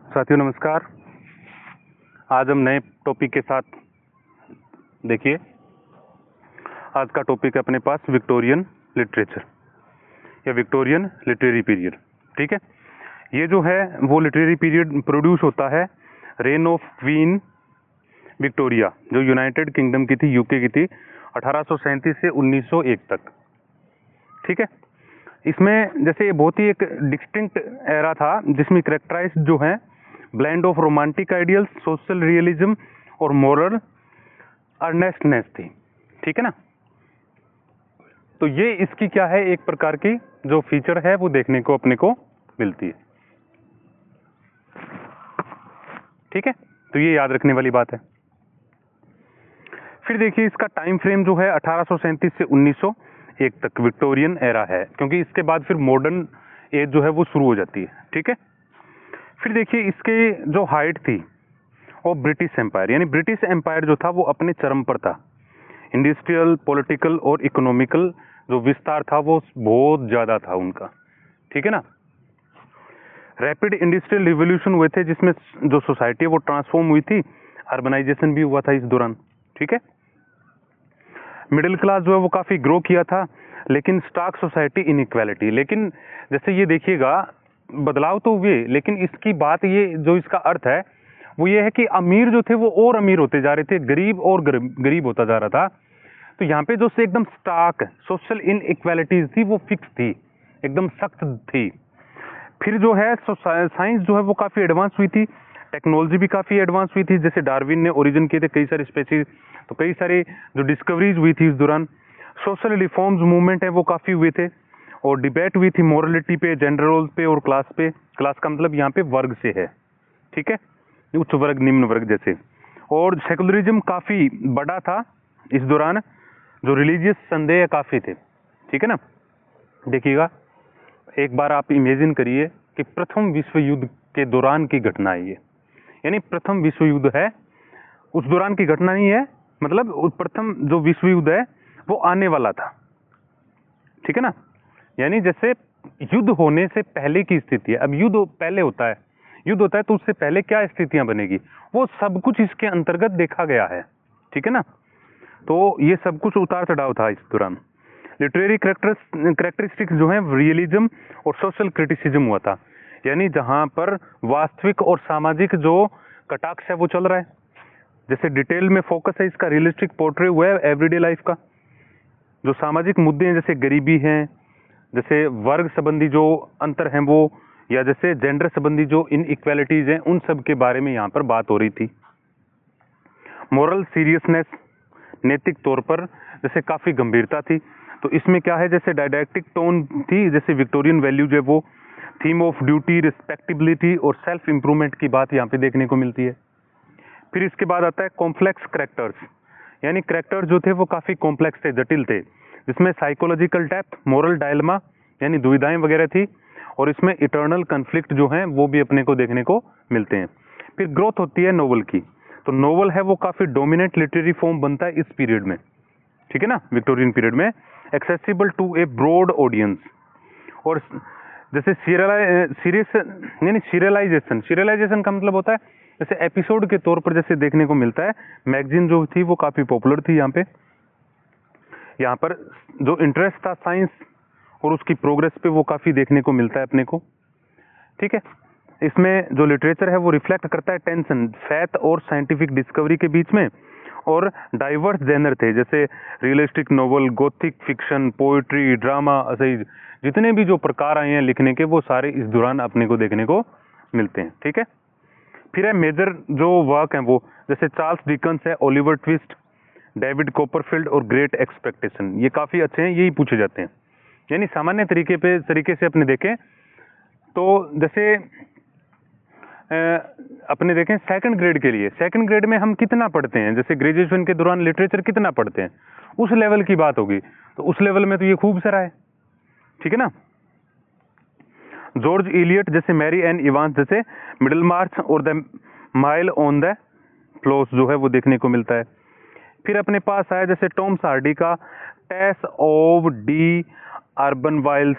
साथियों नमस्कार। आज हम नए टॉपिक के साथ, देखिए आज का टॉपिक है अपने पास विक्टोरियन लिटरेचर या विक्टोरियन लिटरेरी पीरियड। ठीक है, ये जो है वो लिटरेरी पीरियड प्रोड्यूस होता है रेन ऑफ क्वीन विक्टोरिया, जो यूनाइटेड किंगडम की थी, यूके की थी, 1837 से 1901 तक। ठीक है, इसमें जैसे ये बहुत ही एक डिस्टिंक्ट एरा था जिसमें करेक्टराइज जो है blend of romantic ideals, social realism और मोरल अर्नेस्टनेस थी। ठीक है ना, तो ये इसकी क्या है, एक प्रकार की जो फीचर है वो देखने को अपने को मिलती है। ठीक है, तो ये याद रखने वाली बात है। फिर देखिए इसका टाइम फ्रेम जो है 1837 से 1901 तक विक्टोरियन एरा है, क्योंकि इसके बाद फिर मॉडर्न एज जो है वो शुरू हो जाती है। ठीक है, फिर देखिए इसके जो हाइट थी वो ब्रिटिश एम्पायर, यानी ब्रिटिश एम्पायर जो था वो अपने चरम पर था। इंडस्ट्रियल, पॉलिटिकल और इकोनॉमिकल जो विस्तार था वो बहुत ज्यादा था उनका। ठीक है ना, रैपिड इंडस्ट्रियल रिवोल्यूशन हुए थे जिसमें जो सोसाइटी है वो ट्रांसफॉर्म हुई थी, अर्बनाइजेशन भी हुआ था इस दौरान। ठीक है, मिडिल क्लास जो है वो काफी ग्रो किया था, लेकिन स्टार्क सोसाइटी इनइक्वालिटी। लेकिन जैसे ये देखिएगा बदलाव तो हुए, लेकिन इसकी बात ये जो इसका अर्थ है वो ये है कि अमीर जो थे वो और अमीर होते जा रहे थे, गरीब और गरीब होता जा रहा था। तो यहाँ पे जो से एकदम स्टार्क सोशल इनइक्वालिटीज थी वो फिक्स थी, एकदम सख्त थी। फिर जो है साइंस जो है वो काफी एडवांस हुई थी, टेक्नोलॉजी भी काफी एडवांस हुई थी। जैसे डार्विन ने ओरिजिन किए थे कई सारे स्पेसीज, तो कई सारी जो डिस्कवरीज हुई थी इस दौरान। सोशल रिफॉर्म्स मूवमेंट है वो काफी हुए थे, और डिबेट हुई थी मोरलिटी पे, जेंडर रोल पे और क्लास पे। क्लास का मतलब यहाँ पे वर्ग से है। ठीक है, उच्च वर्ग निम्न वर्ग जैसे। और सेकुलरिज्म काफी बड़ा था इस दौरान, जो रिलीजियस संदेह काफी थे। ठीक है ना, देखिएगा एक बार आप इमेजिन करिए कि प्रथम विश्व युद्ध के दौरान की घटना है ये, यानी प्रथम विश्व युद्ध है, उस दौरान की घटना नहीं है, मतलब प्रथम जो विश्व युद्ध है वो आने वाला था। ठीक है ना, यानी जैसे युद्ध होने से पहले की स्थिति है। अब युद्ध पहले होता है, युद्ध होता है तो उससे पहले क्या स्थितियां बनेगी, वो सब कुछ इसके अंतर्गत देखा गया है। ठीक है ना, तो ये सब कुछ उतार चढ़ाव था इस दौरान। लिटरेरी कैरेक्टरिस्टिक्स जो है रियलिज्म और सोशल क्रिटिसिज्म हुआ था, यानी जहां पर वास्तविक और सामाजिक जो कटाक्ष है वो चल रहा है। जैसे डिटेल में फोकस है इसका, रियलिस्टिक पोर्ट्रे हुआ है एवरीडे लाइफ का। जो सामाजिक मुद्दे हैं जैसे गरीबी है, जैसे वर्ग संबंधी जो अंतर हैं वो, या जैसे जेंडर संबंधी जो इनइक्वालिटीज हैं, उन सब के बारे में यहाँ पर बात हो रही थी। मोरल सीरियसनेस, नैतिक तौर पर जैसे काफी गंभीरता थी। तो इसमें क्या है, जैसे डायडैक्टिक टोन थी, जैसे विक्टोरियन वैल्यूज है वो, थीम ऑफ ड्यूटी, रिस्पेक्टिबिलिटी और सेल्फ इंप्रूवमेंट की बात यहाँ पे देखने को मिलती है। फिर इसके बाद आता है कॉम्प्लेक्स करेक्टर्स, यानी करेक्टर जो थे वो काफी कॉम्प्लेक्स थे, जटिल थे, जिसमें साइकोलॉजिकल डेप्थ, मोरल डायलमा यानी दुविधाएं वगैरह थी, और इसमें इटर्नल कन्फ्लिक्ट जो हैं वो भी अपने को देखने को मिलते हैं। फिर ग्रोथ होती है नोवेल की, तो नोवेल है वो काफी डोमिनेंट लिटरेरी फॉर्म बनता है इस पीरियड में। ठीक है ना, विक्टोरियन पीरियड में, accessible to a broad audience. और जैसे सीरियलाइजेशन, सीरियलाइजेशन का मतलब होता है जैसे एपिसोड के तौर पर जैसे देखने को मिलता है। मैगजीन जो थी वो काफी पॉपुलर थी यहाँ पे। यहाँ पर जो इंटरेस्ट था साइंस और उसकी प्रोग्रेस पे वो काफी देखने को मिलता है अपने को। ठीक है, इसमें जो लिटरेचर है वो रिफ्लेक्ट करता है टेंशन, फैथ और साइंटिफिक डिस्कवरी के बीच में। और डाइवर्स जेनर थे, जैसे realistic novel, Gothic fiction, poetry, drama, ऐसे जितने भी जो प्रकार आए हैं लिखने के वो सारे इस दौरान अपने को देखने को मिलते हैं। ठीक है, फिर है मेजर जो वर्क हैं वो, जैसे चार्ल्स डिकन्स है, ओलिवर ट्विस्ट, डेविड कॉपरफील्ड और ग्रेट एक्सपेक्टेशन, ये काफी अच्छे हैं, यही पूछे जाते हैं। यानी सामान्य तरीके से अपने देखें तो जैसे अपने देखें सेकंड ग्रेड के लिए, सेकंड ग्रेड में हम कितना पढ़ते हैं, जैसे ग्रेजुएशन के दौरान लिटरेचर कितना पढ़ते हैं, उस लेवल की बात होगी, तो उस लेवल में तो ये खूब सारा है। ठीक है ना, जॉर्ज इलियट जैसे मैरी एन इवांस जैसे मिडिल मार्च और the mile on the flows जो है वो देखने को मिलता है। फिर अपने पास आया जैसे टॉम सार्डी का Tess of d'Urbervilles,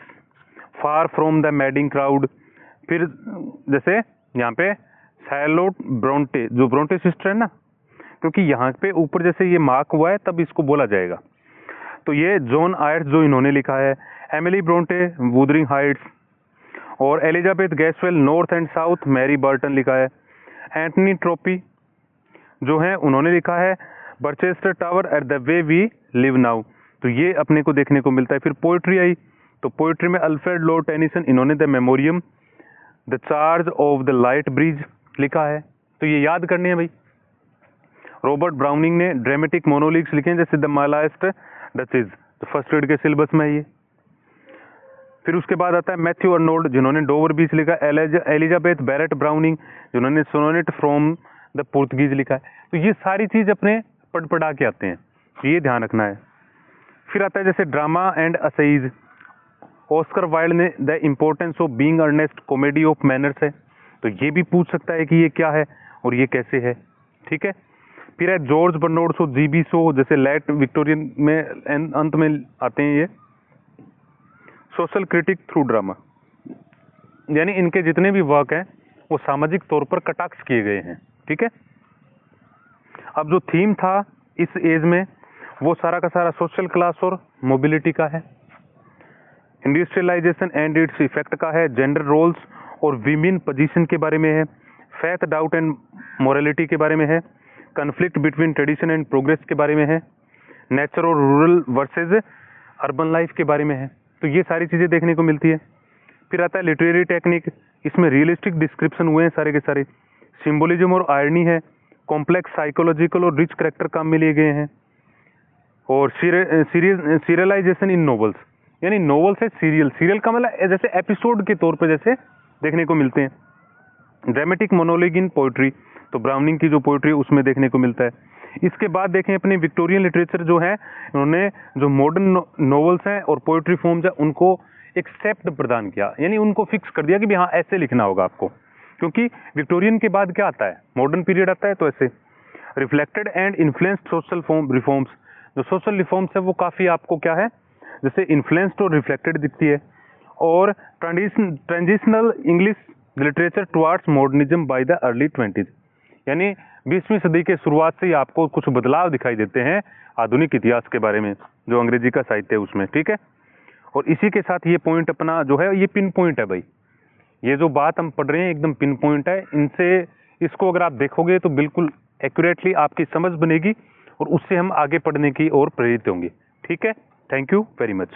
far from the madding crowd. फिर जैसे यहाँ पे शैर्लोट ब्रोंटे, जो ब्रोंटे सिस्टर है ना, क्योंकि यहाँ पे ऊपर जैसे ये मार्क हुआ है तब इसको बोला जाएगा। तो ये जॉन आयर्स जो इन्होंने लिखा है, एमिली ब्रोंटे वुदरिंग हाइट्स, और Elizabeth Gaskell North and South, Mary Barton लिखा है। एंटनी ट्रोपी जो है उन्होंने लिखा है Barchester Tower at the way we live now, तो ये अपने को देखने को मिलता है। फिर पोइट्री आई, तो पोइट्री में अल्फ्रेड लॉर्ड टेनिसन, इन्होंने the memoriam, the charge of the light bridge लिखा है, तो ये याद करने हैं भाई। रॉबर्ट ब्राउनिंग ने ड्रामेटिक मोनोलिग्स लिखे हैं, जैसे द मालास्ट डचेज, तो फर्स्ट ग्रेड के सिलेबस में है ये। फिर उसके बाद आता है मैथ्यू अर्नोल्ड, जिन्होंने डोवर बीच लिखा, एलिजाबेथ बैरेट ब्राउनिंग, जिन्होंने सोनेट फ्रॉम द पुर्तगीज लिखा है। तो ये सारी चीज अपने पढ़ा के आते हैं, तो ये ध्यान रखना है। फिर आता है जैसे drama and essays, Oscar Wilde ने the importance of being earnest, comedy of manners है, तो ये भी पूछ सकता है कि ये क्या है और ये कैसे है, ठीक है। फिर है George Bernard Shaw, GB Shaw, जैसे लेट विक्टोरियन में अंत में आते हैं ये। सोशल क्रिटिक थ्रू ड्रामा, यानी इनके जितने भी वर्क हैं वो सामाजिक तौर पर कटाक्ष किए गए हैं, ठीक है। अब जो थीम था इस एज में वो सारा का सारा सोशल क्लास और मोबिलिटी का है, इंडस्ट्रियलाइजेशन एंड इट्स इफेक्ट का है, जेंडर रोल्स और वीमेन पोजीशन के बारे में है, फेथ डाउट एंड मोरालिटी के बारे में है, conflict between tradition and progress के बारे में है, नेचर और रूरल वर्सेस अर्बन लाइफ के बारे में है, तो ये सारी चीजें देखने को मिलती है। फिर आता है लिटरेरी टेक्निक, इसमें रियलिस्टिक डिस्क्रिप्शन हुए हैं सारे के सारे, सिंबोलिज्म और आयरनी है, कॉम्प्लेक्स साइकोलॉजिकल और रिच करेक्टर काम में लिए गए हैं, और सीरियलाइजेशन इन नॉवेल्स, यानी नॉवल से सीरियल, सीरियल का मतलब जैसे एपिसोड के तौर पे जैसे देखने को मिलते हैं। ड्रामेटिक मोनोलॉग इन पोइट्री, तो ब्राउनिंग की जो पोइट्री उसमें देखने को मिलता है। इसके बाद देखें अपने विक्टोरियन लिटरेचर जो है, उन्होंने जो मॉडर्न नॉवेल्स हैं और पोइट्री फॉर्म्स है उनको एक शब्द प्रदान किया, यानी उनको फिक्स कर दिया कि हाँ ऐसे लिखना होगा आपको, क्योंकि विक्टोरियन के बाद क्या आता है, मॉडर्न पीरियड आता है, तो ऐसे। Reflected and influenced social reforms, जो सोशल रिफॉर्म्स है वो काफी आपको क्या है, जैसे इन्फ्लुएंस्ड और रिफ्लेक्टेड दिखती है। और transitional English literature towards modernism by the early 20s, यानी 20वीं सदी के शुरुआत से ही आपको कुछ बदलाव दिखाई देते हैं आधुनिक इतिहास के बारे में, जो अंग्रेजी का साहित्य है उसमें, ठीक है। और इसी के साथ ये पॉइंट अपना जो है ये पिन पॉइंट है भाई, ये जो बात हम पढ़ रहे हैं एकदम पिन पॉइंट है, इनसे इसको अगर आप देखोगे तो बिल्कुल एक्यूरेटली आपकी समझ बनेगी और उससे हम आगे पढ़ने की ओर प्रेरित होंगे, ठीक है। Thank you very much.